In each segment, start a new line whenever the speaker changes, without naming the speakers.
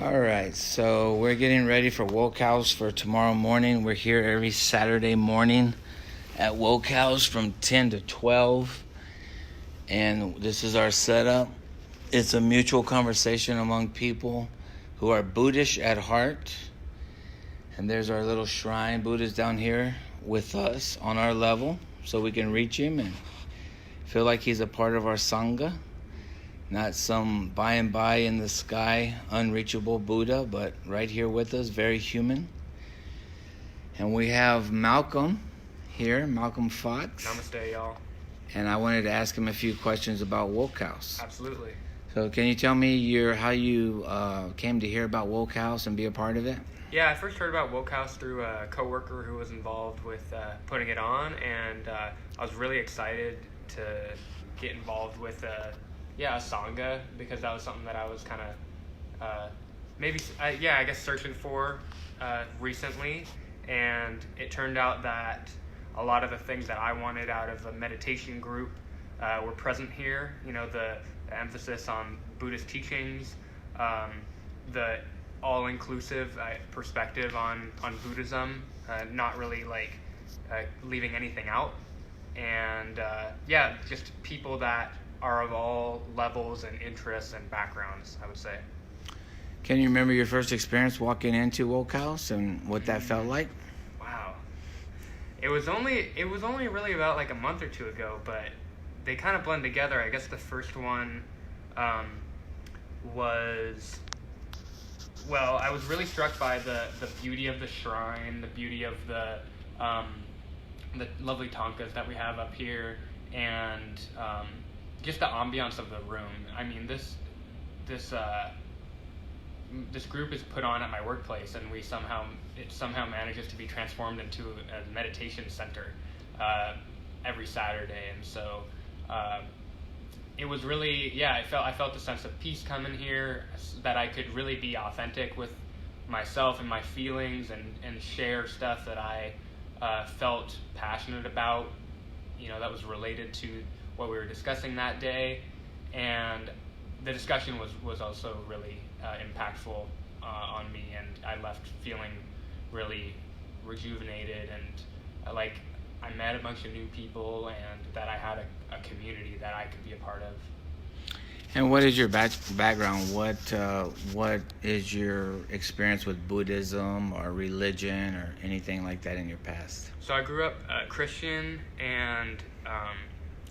All right, so we're getting ready for Woke House for tomorrow morning. We're here every Saturday morning at Woke House from 10 to 12. And this is our setup. It's a mutual conversation among people who are Buddhist at heart. And there's our little shrine. Buddha's down here with us on our level so we can reach him and feel like he's a part of our Sangha. Not some by and by in the sky, unreachable Buddha, but right here with us, very human. And we have Malcolm here, Malcolm Fox.
Namaste, y'all.
And I wanted to ask him a few questions about Woke House.
Absolutely.
So can you tell me how you came to hear about Woke House and be a part of it?
Yeah, I first heard about Woke House through a coworker who was involved with putting it on, and I was really excited to get involved with a Sangha, because that was something that I was kind of I guess searching for recently, and it turned out that a lot of the things that I wanted out of a meditation group were present here. You know, the emphasis on Buddhist teachings, the all-inclusive perspective on Buddhism, not really leaving anything out, and just people that are of all levels and interests and backgrounds, I would say.
Can you remember your first experience walking into Woke House and what that felt like?
Wow. It was only really about like a month or two ago, but they kind of blend together. I guess the first one was, well, I was really struck by the beauty of the shrine, the beauty of the lovely thangkas that we have up here, and just the ambiance of the room. I mean, this group is put on at my workplace, and it somehow manages to be transformed into a meditation center every Saturday. And so it was really, I felt a sense of peace coming here, that I could really be authentic with myself and my feelings, and share stuff that I felt passionate about, that was related to what we were discussing that day. And the discussion was also really impactful on me, and I left feeling really rejuvenated, and like I met a bunch of new people, and that I had a community that I could be a part of.
And what is your background? What is your experience with Buddhism or religion or anything like that in your past?
So I grew up Christian, and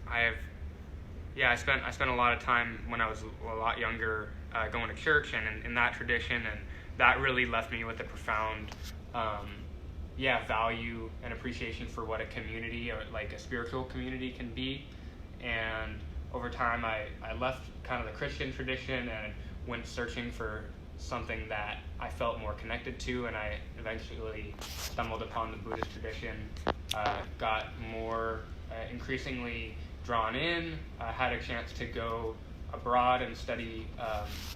I spent a lot of time when I was a lot younger going to church and in that tradition, and that really left me with a profound value and appreciation for what a community, or like a spiritual community, can be. And over time I left kind of the Christian tradition and went searching for something that I felt more connected to, and I eventually stumbled upon the Buddhist tradition, got more increasingly drawn in, had a chance to go abroad and study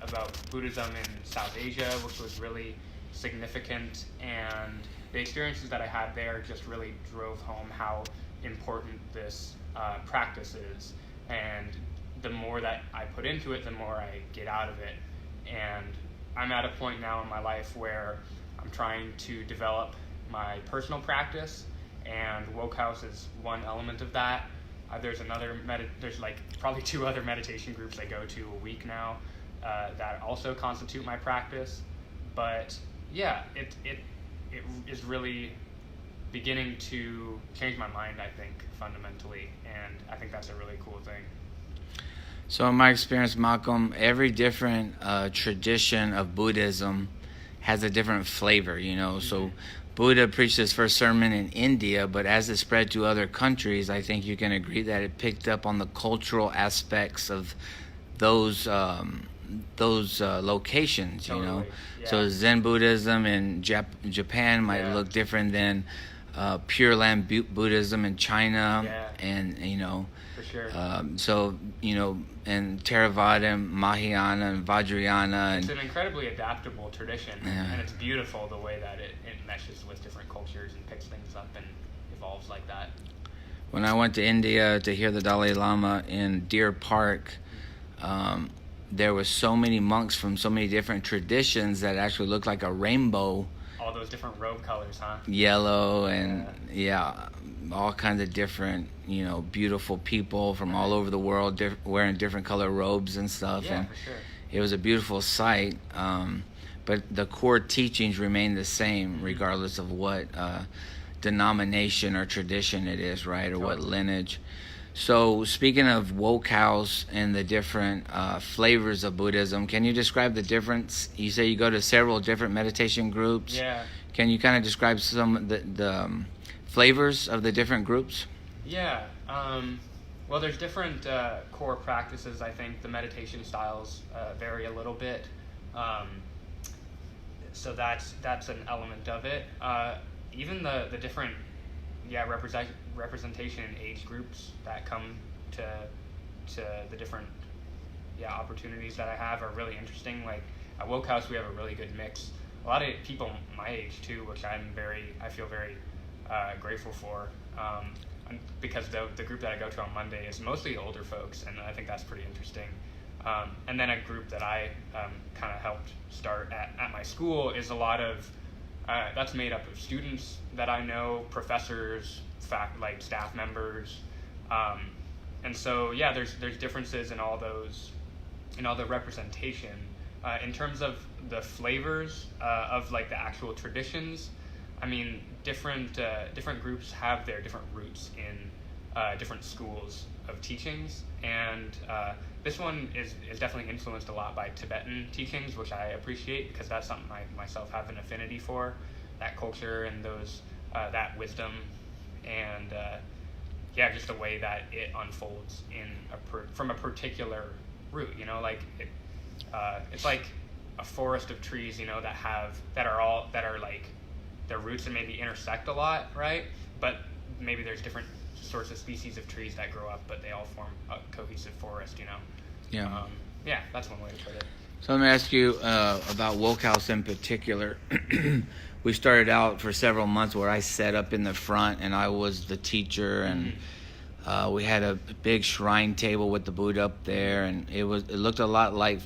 about Buddhism in South Asia, which was really significant, and the experiences that I had there just really drove home how important this practice is, and the more that I put into it, the more I get out of it. And I'm at a point now in my life where I'm trying to develop my personal practice, and Woke House is one element of that. There's like probably 2 other meditation groups I go to a week now that also constitute my practice. But it is really beginning to change my mind, I think, fundamentally, and I think that's a really cool thing.
So in my experience, Malcolm, every different tradition of Buddhism has a different flavor, Mm-hmm. So Buddha preached his first sermon in India, but as it spread to other countries, I think you can agree that it picked up on the cultural aspects of those locations,
Totally. Yeah.
So Zen Buddhism in Japan might look different than Pure Land Buddhism in China, and
For sure.
And Theravada, Mahayana, and Vajrayana.
It's an incredibly adaptable tradition, and it's beautiful the way that it meshes with different cultures and picks things up and evolves like that.
When I went to India to hear the Dalai Lama in Deer Park, there were so many monks from so many different traditions that actually looked like a rainbow.
All those different robe colors, huh?
Yellow and all kinds of different, beautiful people from all over the world wearing different color robes and stuff.
Yeah,
and
for sure.
it was a beautiful sight. But the core teachings remain the same regardless of what denomination or tradition it is, right? Or what lineage. So speaking of woke house and the different flavors of Buddhism, can you describe the difference? You say you go to several different meditation groups.
Yeah.
Can you kind of describe some of the flavors of the different groups?
Yeah. Well, there's different core practices. I think the meditation styles vary a little bit. So that's an element of it. Even the different representation in age groups that come to the different opportunities that I have are really interesting. Like at Woke House, we have a really good mix. A lot of people my age too, which I feel very grateful for. Because the group that I go to on Monday is mostly older folks, and I think that's pretty interesting. And then a group that I kind of helped start at my school is a lot of that's made up of students that I know, professors, staff members, and so there's differences in all the representation. In terms of the flavors of like the actual traditions, I mean, different groups have their different roots in different schools of teachings, and this one is definitely influenced a lot by Tibetan teachings, which I appreciate because that's something I myself have an affinity for, that culture and those that wisdom, and just the way that it unfolds from a particular root. It's like a forest of trees, that are like their roots and maybe intersect a lot, right? But maybe there's different sorts of species of trees that grow up, but they all form a cohesive forest,
Yeah.
That's one way to put it.
So let me ask you about Woke House in particular. We started out for several months where I sat up in the front and I was the teacher, and we had a big shrine table with the Buddha up there, and it looked a lot like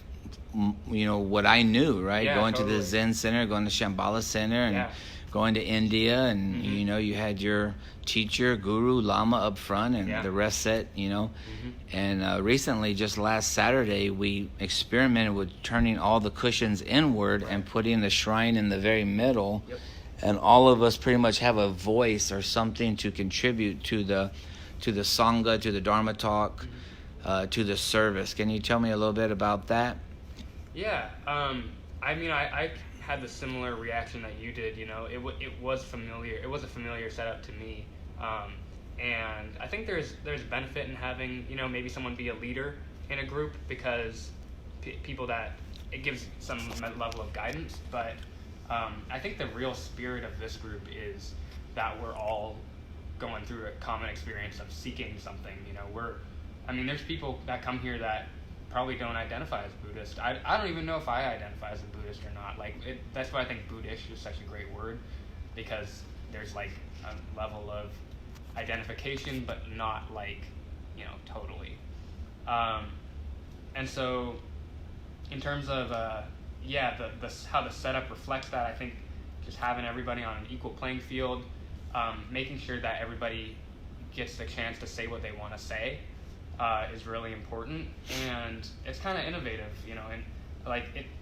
what I knew, right? Going to the Zen Center, going to Shambhala Center, and going to India, and you had your teacher, guru, lama up front, and the rest sat, And recently, just last Saturday, we experimented with turning all the cushions inward and putting the shrine in the very middle.
Yep.
And all of us pretty much have a voice or something to contribute to the Sangha, to the Dharma talk, to the service. Can you tell me a little bit about that?
Yeah. I mean, I had the similar reaction that you did. It was familiar. It was a familiar setup to me, and I think there's benefit in having maybe someone be a leader in a group, because people that it gives some level of guidance. But I think the real spirit of this group is that we're all going through a common experience of seeking something. There's people that come here that probably don't identify as Buddhist. I don't even know if I identify as a Buddhist or not. That's why I think Buddhist is such a great word, because there's like a level of identification, but not totally. And so, in terms of how the setup reflects that, I think just having everybody on an equal playing field, making sure that everybody gets the chance to say what they want to say. Is really important, and it's kind of innovative, and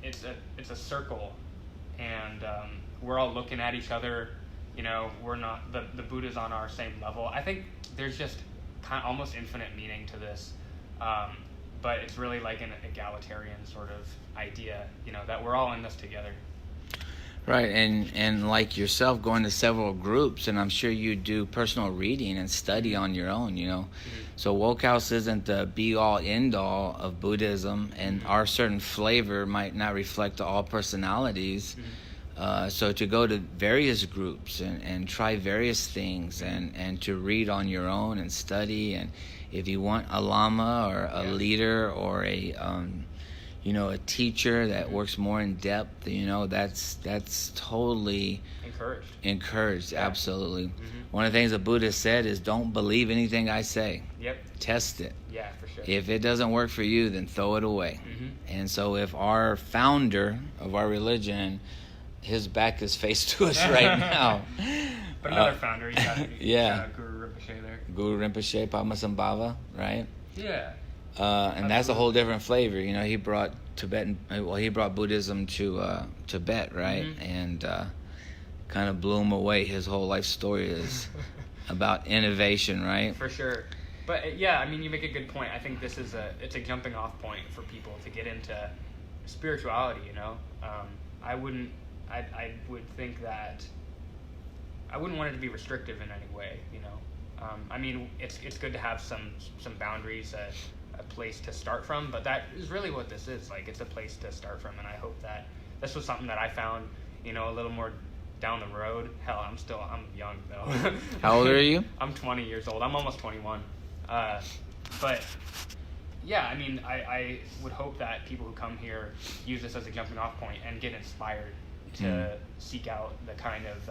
it's a circle, and we're all looking at each other, we're not, the Buddha's on our same level. I think there's just kind of almost infinite meaning to this, but it's really like an egalitarian sort of idea, that we're all in this together.
Right, and like yourself, going to several groups, and I'm sure you do personal reading and study on your own, So Woke House isn't the be-all, end-all of Buddhism, and our certain flavor might not reflect all personalities. So to go to various groups and try various things, and to read on your own and study, and if you want a lama or a leader or a a teacher that works more in depth, that's totally encouraged.
Yeah.
Absolutely. One of the things the Buddha said is, don't believe anything I say.
Yep.
Test it.
Yeah, for sure.
If it doesn't work for you, then throw it away. And so if our founder of our religion, his back is faced to us right now.
But another founder, you got Guru Rinpoche there.
Guru Rinpoche, Padmasambhava, right?
Yeah.
And that's a whole different flavor. He brought he brought Buddhism to Tibet, right? And kind of blew him away. His whole life story is about innovation, right?
For sure. But yeah, I mean, you make a good point. I think it's a jumping off point for people to get into spirituality. I would think that I wouldn't want it to be restrictive in any way. I mean, it's good to have some boundaries, a place to start from, but that is really what this is. Like, it's a place to start from, and I hope that this was something that I found, a little more down the road. Hell, I'm young though.
How old are you?
I'm 20 years old. I'm almost 21. But yeah, I mean, I would hope that people who come here use this as a jumping off point and get inspired to seek out the kind of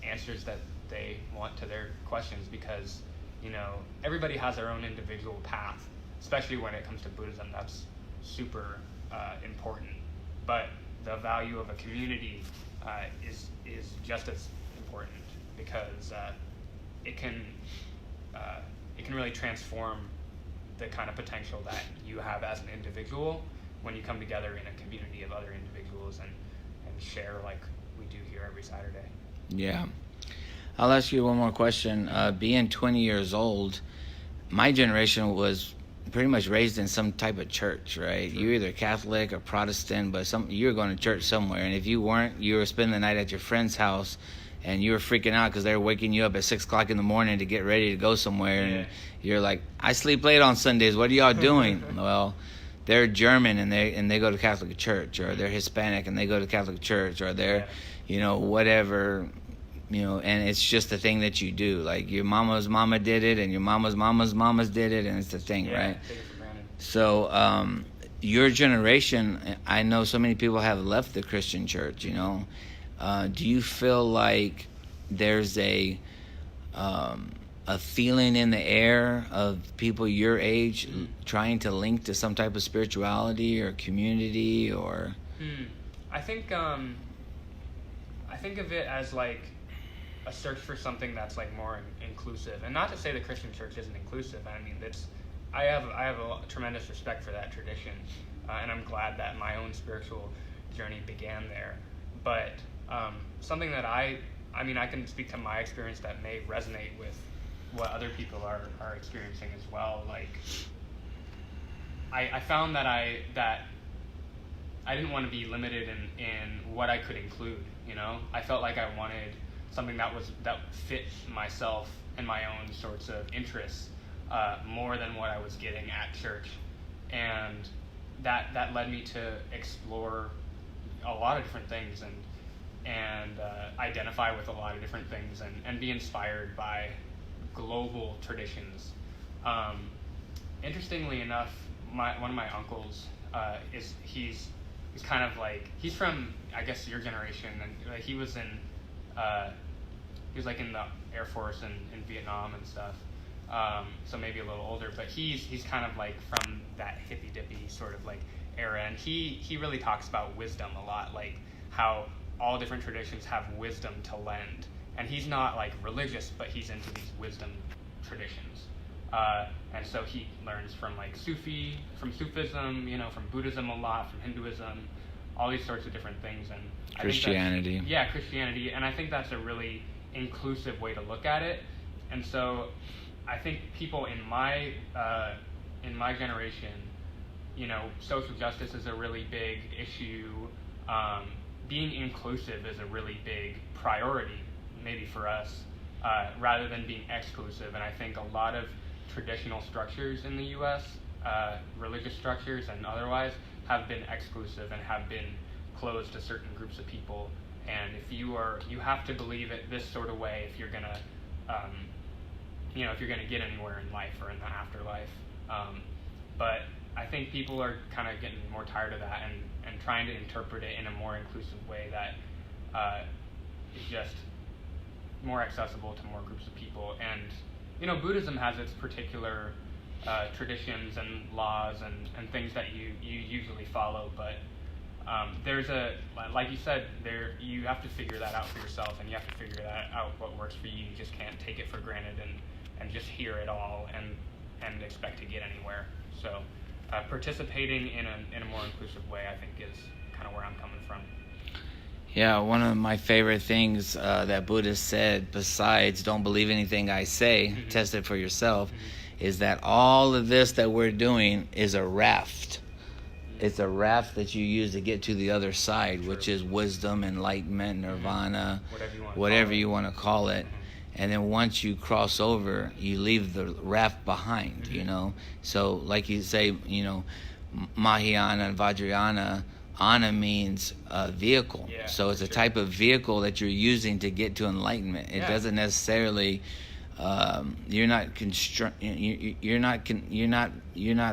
answers that they want to their questions, because everybody has their own individual path, especially when it comes to Buddhism. That's super important, but the value of a community is just as important, because it can really transform the kind of potential that you have as an individual when you come together in a community of other individuals and share like we do here every Saturday.
Yeah. I'll ask you one more question. Being 20 years old, my generation was pretty much raised in some type of church, right? You're either Catholic or Protestant, but you were going to church somewhere. And if you weren't, you were spending the night at your friend's house, and you were freaking out because they were waking you up at 6 o'clock in the morning to get ready to go somewhere. Yeah. And you're like, I sleep late on Sundays. What are y'all doing? Well, they're German and they go to Catholic church, or they're Hispanic and they go to Catholic church, or they're, whatever, and it's just the thing that you do. Like, your mama's mama did it, and your mama's mama's did it, and it's the thing, right?
Take it for granted.
So, your generation, I know so many people have left the Christian church, do you feel like there's a feeling in the air of people your age trying to link to some type of spirituality or community, or?
I think of it as like a search for something that's like more inclusive, and not to say the Christian church isn't inclusive. I mean, I have a tremendous respect for that tradition, and I'm glad that my own spiritual journey began there. But something that I can speak to my experience that may resonate with what other people are experiencing as well. Like, I found that I didn't want to be limited in what I could include. I felt like I wanted something that fit myself and my own sorts of interests more than what I was getting at church, and that led me to explore a lot of different things and identify with a lot of different things and be inspired by global traditions. Interestingly enough, one of my uncles he's kind of like, he's from, I guess, your generation, and he was in the Air Force in Vietnam and stuff. So maybe a little older, but he's kind of like from that hippy dippy sort of like era, and he really talks about wisdom a lot, like how all different traditions have wisdom to lend, and he's not like religious, but he's into these wisdom traditions, and so he learns from like from Sufism, from Buddhism a lot, from Hinduism, all these sorts of different things, and
Christianity.
Christianity, and I think that's a really inclusive way to look at it. And so I think people in my generation, social justice is a really big issue. Being inclusive is a really big priority, maybe for us, rather than being exclusive. And I think a lot of traditional structures in the U.S., religious structures and otherwise, have been exclusive and have been closed to certain groups of people. And if you have to believe it this sort of way if you're gonna, if you're gonna get anywhere in life or in the afterlife. But I I think people are kind of getting more tired of that and trying to interpret it in a more inclusive way that is just more accessible to more groups of people. And Buddhism has its particular traditions and laws and things that you usually follow, but there's like you said, you have to figure that out for yourself, and you have to figure that out what works for you. You just can't take it for granted and just hear it all and expect to get anywhere. So participating in a more inclusive way, I think, is kind of where I'm coming from.
Yeah, one of my favorite things that Buddha said, besides don't believe anything I say,
Mm-hmm.
test it for yourself, is that all of this that we're doing is a raft. It's a raft that you use to get to the other side,
True.
which is wisdom, enlightenment, nirvana,
whatever
you want to call it.
Mm-hmm.
And then once you cross over, you leave the raft behind,
Mm-hmm.
So like you say, Mahayana and Vajrayana, Ana means vehicle.
Yeah,
so it's a
sure.
type of vehicle that you're using to get to enlightenment. It doesn't necessarily you're not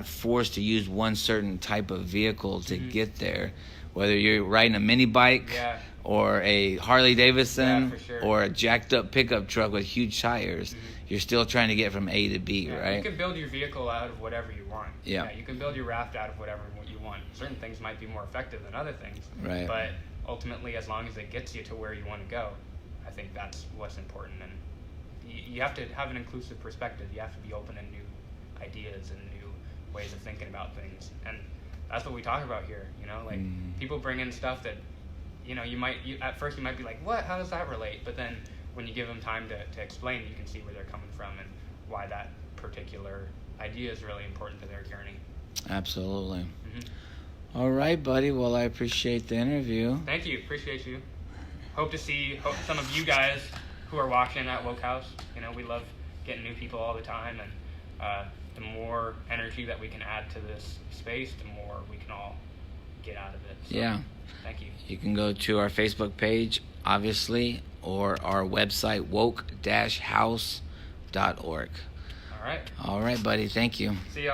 forced to use one certain type of vehicle to get there, whether you're riding a mini bike or a Harley Davidson
for sure.
or a jacked up pickup truck with huge tires. You're still trying to get from A to B, right?
You can build your vehicle out of whatever you want.
Yeah.
You can build your raft out of whatever you want. Certain things might be more effective than other things.
Right.
But ultimately, as long as it gets you to where you want to go, I think that's what's important. And you have to have an inclusive perspective. You have to be open to new ideas and new ways of thinking about things. And that's what we talk about here. People bring in stuff that, at first you might be like, what? How does that relate? But then when you give them time to explain, you can see where they're coming from and why that particular idea is really important to their journey.
Absolutely.
Mm-hmm.
All right, buddy. Well, I appreciate the interview.
Thank you. Appreciate you. Hope to see some of you guys who are watching at Woke House. We love getting new people all the time, and the more energy that we can add to this space, the more we can all get out of it. So,
yeah.
Thank you.
You can go to our Facebook page, obviously, or our website, woke-house.org.
All right.
All right, buddy. Thank you.
See y'all.